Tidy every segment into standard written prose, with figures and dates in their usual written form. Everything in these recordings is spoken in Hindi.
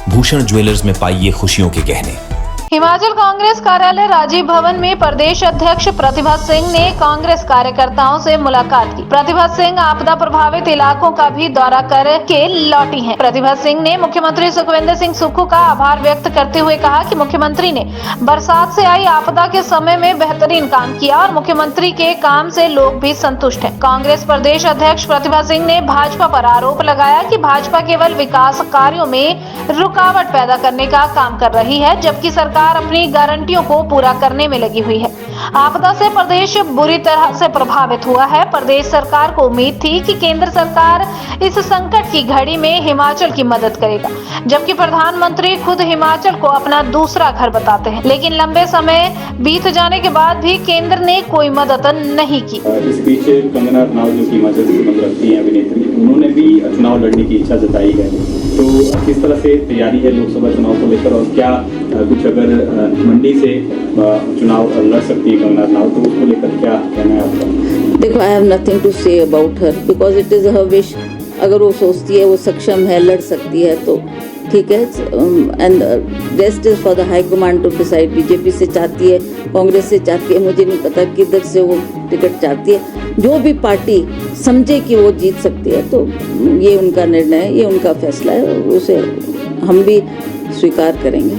भूषण ज्वेलर्स में पाइए खुशियों के गहने। हिमाचल कांग्रेस कार्यालय राजीव भवन में प्रदेश अध्यक्ष प्रतिभा सिंह ने कांग्रेस कार्यकर्ताओं से मुलाकात की। प्रतिभा सिंह आपदा प्रभावित इलाकों का भी दौरा करके लौटी हैं। प्रतिभा सिंह ने मुख्यमंत्री सुखविंदर सिंह सुक्खू का आभार व्यक्त करते हुए कहा कि मुख्यमंत्री ने बरसात से आई आपदा के समय में बेहतरीन काम किया और मुख्यमंत्री के काम से लोग भी संतुष्ट हैं। कांग्रेस प्रदेश अध्यक्ष प्रतिभा सिंह ने भाजपा पर आरोप लगाया कि भाजपा केवल विकास कार्यों में रुकावट पैदा करने का काम कर रही है, जबकि सरकार अपनी गारंटियों को पूरा करने में लगी हुई है। आपदा से प्रदेश बुरी तरह से प्रभावित हुआ है। प्रदेश सरकार को उम्मीद थी कि केंद्र सरकार इस संकट की घड़ी में हिमाचल की मदद करेगा, जबकि प्रधानमंत्री खुद हिमाचल को अपना दूसरा घर बताते हैं, लेकिन लंबे समय बीत जाने के बाद भी केंद्र ने कोई मदद नहीं की। इस बीच कंगना रनौत जो हिमाचल से संबंध रखती हैं अभिनेत्री, उन्होंने भी चुनाव लड़ने की इच्छा जताई है। तो किस तरह से तैयारी है लोकसभा चुनाव को लेकर, और क्या कुछ अगर मंडी से चुनाव लड़ सकती है कंगना रनौत, तो उसको लेकर क्या कहना है आपका? देखो, I have nothing to say about her because it is her wish. अगर वो सोचती है, वो सक्षम है, लड़ सकती है तो ठीक है, and rest is for the high command to decide. BJP से चाहती है, कांग्रेस से चाहती है, मुझे नहीं पता किधर से वो टिकट चाहती है। जो भी पार्टी समझे कि वो जीत सकती है तो ये उनका निर्णय है, ये उनका फैसला है, उसे हम भी स्वीकार करेंगे।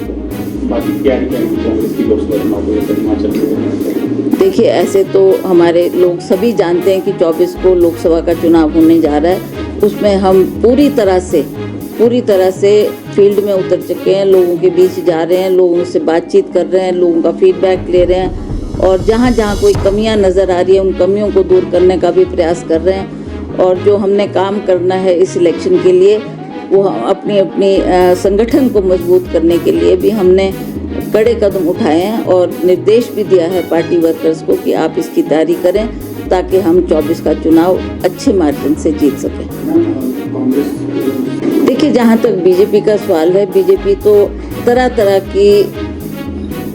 बाकी क्या कांग्रेस की लोकसभा चुनाव को लेकर हिमाचल? देखिए, ऐसे तो हमारे लोग सभी जानते हैं कि 24 को लोकसभा का चुनाव होने जा रहा है। उसमें हम पूरी तरह से फील्ड में उतर चुके हैं, लोगों के बीच जा रहे हैं, लोगों से बातचीत कर रहे हैं, लोगों का फीडबैक ले रहे हैं, और जहाँ जहाँ कोई कमियाँ नज़र आ रही है उन कमियों को दूर करने का भी प्रयास कर रहे हैं। और जो हमने काम करना है इस इलेक्शन के लिए, वो अपनी संगठन को मजबूत करने के लिए भी हमने कड़े कदम उठाए हैं और निर्देश भी दिया है पार्टी वर्कर्स को कि आप इसकी तैयारी करें ताकि हम 24 का चुनाव अच्छे मार्जिन से जीत सकें। देखिए, जहाँ तक बीजेपी का सवाल है, बीजेपी तो तरह तरह की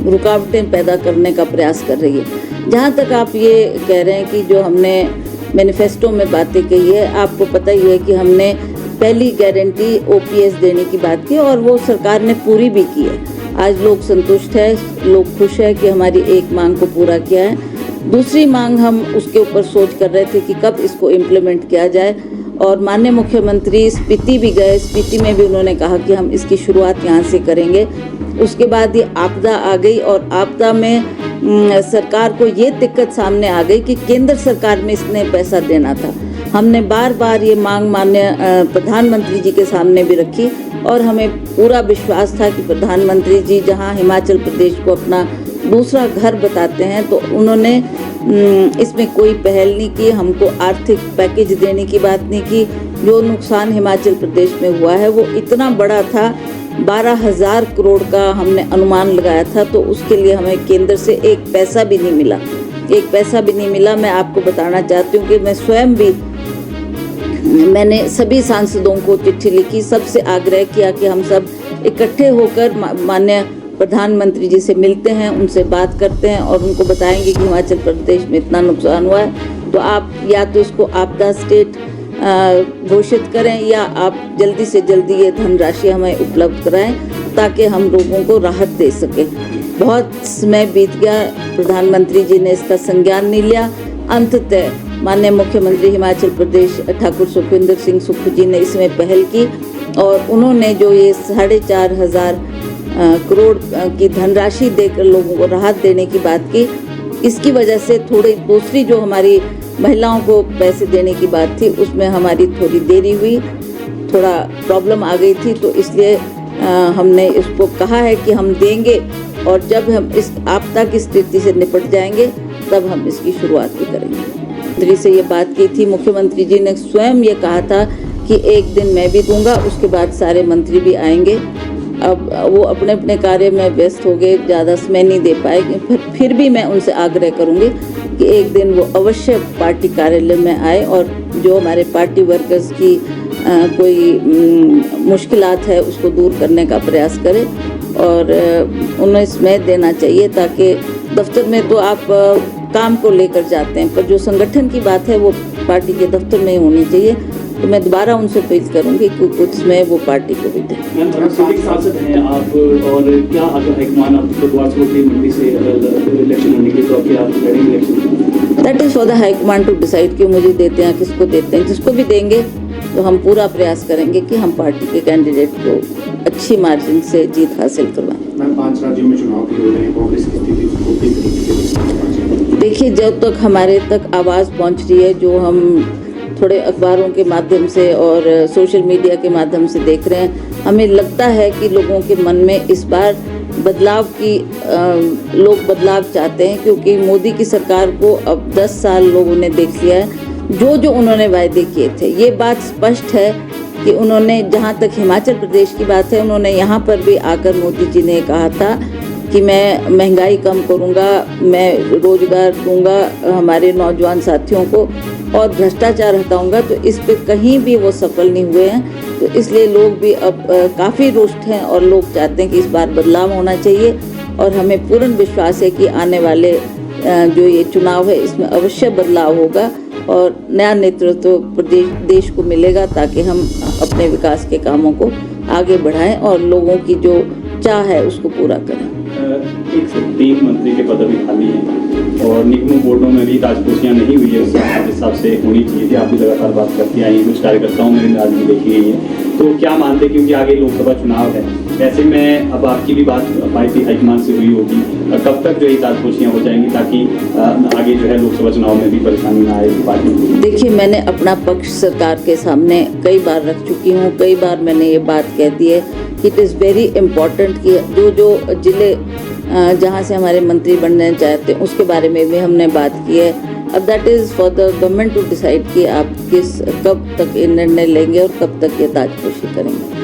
रुकावटें पैदा करने का प्रयास कर रही है। जहाँ तक आप ये कह रहे हैं कि जो हमने मैनिफेस्टो में बातें कही है, आपको पता ही है कि हमने पहली गारंटी ओपीएस देने की बात की और वो सरकार ने पूरी भी की है। आज लोग संतुष्ट है, लोग खुश है कि हमारी एक मांग को पूरा किया है। दूसरी मांग हम उसके ऊपर सोच कर रहे थे कि कब इसको इम्प्लीमेंट किया जाए, और माननीय मुख्यमंत्री स्पीति भी गए। स्पीति में भी उन्होंने कहा कि हम इसकी शुरुआत यहाँ से करेंगे। उसके बाद ये आपदा आ गई और आपदा में सरकार को ये दिक्कत सामने आ गई कि केंद्र सरकार में इसने पैसा देना था। हमने बार बार ये मांग माननीय प्रधानमंत्री जी के सामने भी रखी और हमें पूरा विश्वास था कि प्रधानमंत्री जी जहां हिमाचल प्रदेश को अपना दूसरा घर बताते हैं तो उन्होंने इसमें कोई पहल नहीं की, हमको आर्थिक पैकेज देने की बात नहीं की। जो नुकसान हिमाचल प्रदेश में हुआ है वो इतना बड़ा था, 12,000 करोड़ का हमने अनुमान लगाया था, तो उसके लिए हमें केंद्र से एक पैसा भी नहीं मिला। मैं आपको बताना चाहती हूँ कि मैं स्वयं भी, मैंने सभी सांसदों को चिट्ठी लिखी, सबसे आग्रह किया कि हम सब इकट्ठे होकर माननीय प्रधानमंत्री जी से मिलते हैं, उनसे बात करते हैं और उनको बताएंगे कि हिमाचल प्रदेश में इतना नुकसान हुआ है, तो आप या तो इसको आपदा स्टेट घोषित करें या आप जल्दी से जल्दी ये धनराशि हमें उपलब्ध कराएं ताकि हम लोगों को राहत दे सकें। बहुत समय बीत गया, प्रधानमंत्री जी ने इसका संज्ञान नहीं लिया। अंततः माननीय मुख्यमंत्री हिमाचल प्रदेश ठाकुर सुखविंदर सिंह सुक्खू जी ने इसमें पहल की और उन्होंने जो ये 4,500 करोड़ की धनराशि देकर लोगों को राहत देने की बात की, इसकी वजह से थोड़ी दूसरी जो हमारी महिलाओं को पैसे देने की बात थी उसमें हमारी थोड़ी देरी हुई, थोड़ा प्रॉब्लम आ गई थी, तो इसलिए हमने इसको कहा है कि हम देंगे और जब हम इस आपदा की स्थिति से निपट जाएंगे तब हम इसकी शुरुआत भी करेंगे। मुख्यमंत्री से ये बात की थी, मुख्यमंत्री जी ने स्वयं ये कहा था कि एक दिन मैं भी दूंगा, उसके बाद सारे मंत्री भी आएंगे। अब वो अपने अपने कार्य में व्यस्त हो गए, ज़्यादा समय नहीं दे पाएंगे, फिर भी मैं उनसे आग्रह करूंगी कि एक दिन वो अवश्य पार्टी कार्यालय में आए और जो हमारे पार्टी वर्कर्स की कोई मुश्किलात है उसको दूर करने का प्रयास करें और उन्हें समय देना चाहिए, ताकि दफ्तर में तो आप काम को लेकर जाते हैं पर जो संगठन की बात है वो पार्टी के दफ्तर में होनी चाहिए। तो मैं दोबारा उनसे अपील करूंगी कि उसमें वो पार्टी को भी दें। मैम, सिटिंग सांसद हैं आप, और क्या अगर हाईकमान आप बुधवार से होती मंडी से इलेक्शन होने के लिए, तो क्या आप लड़ेंगे election? That is for the high command to decide कि मुझे देते हैं, किसको देते हैं। जिसको भी देंगे तो हम पूरा प्रयास करेंगे कि हम पार्टी के कैंडिडेट को अच्छी मार्जिन से जीत हासिल करवाएं। मैम, 5 राज्यों में चुनाव भी हो रहे हैं, कांग्रेस की स्थिति को किस तरीके से? देखिए, जब तक हमारे तक आवाज़ पहुंच रही है, जो हम थोड़े अखबारों के माध्यम से और सोशल मीडिया के माध्यम से देख रहे हैं, हमें लगता है कि लोगों के मन में इस बार बदलाव की लोग बदलाव चाहते हैं, क्योंकि मोदी की सरकार को अब 10 साल लोगों ने देख लिया है। जो उन्होंने वायदे किए थे, ये बात स्पष्ट है कि उन्होंने, जहाँ तक हिमाचल प्रदेश की बात है, उन्होंने यहाँ पर भी आकर मोदी जी ने कहा था कि मैं महंगाई कम करूँगा, मैं रोज़गार दूंगा हमारे नौजवान साथियों को और भ्रष्टाचार हटाऊंगा। तो इस पे कहीं भी वो सफल नहीं हुए हैं, तो इसलिए लोग भी अब काफ़ी रुष्ट हैं और लोग चाहते हैं कि इस बार बदलाव होना चाहिए। और हमें पूर्ण विश्वास है कि आने वाले जो ये चुनाव है, इसमें अवश्य बदलाव होगा और नया नेतृत्व प्रदेश देश को मिलेगा, ताकि हम अपने विकास के कामों को आगे बढ़ाएं और लोगों की जो चाह है उसको पूरा करें। 103 मंत्री के पद अभी खाली हैं और निगमों बोर्डों में भी ताजपोशियाँ नहीं हुई है, उस हिसाब से होनी चाहिए थी। आप भी लगातार बात करती आई, कुछ कार्यकर्ताओं में भी राजनीति देखी गई है। तो क्या मानते, क्योंकि आगे लोकसभा चुनाव है, ऐसे में अब आपकी भी बात पार्टी हाईकमान से हुई होगी, कब तक जो ये ताजपोशियाँ हो जाएंगी ताकि आगे जो है लोकसभा चुनाव में भी परेशानी ना आए पार्टी को? देखिए, मैंने अपना पक्ष सरकार के सामने कई बार रख चुकी हूँ, कई बार मैंने ये बात कह दी है कि इट इज़ वेरी इम्पॉर्टेंट कि जो जिले जहाँ से हमारे मंत्री बनना चाहते हैं उसके बारे में भी हमने बात की है। अब that is for the government to decide कि आप कब तक ये निर्णय लेंगे और कब तक ये ताजपोशी करेंगे।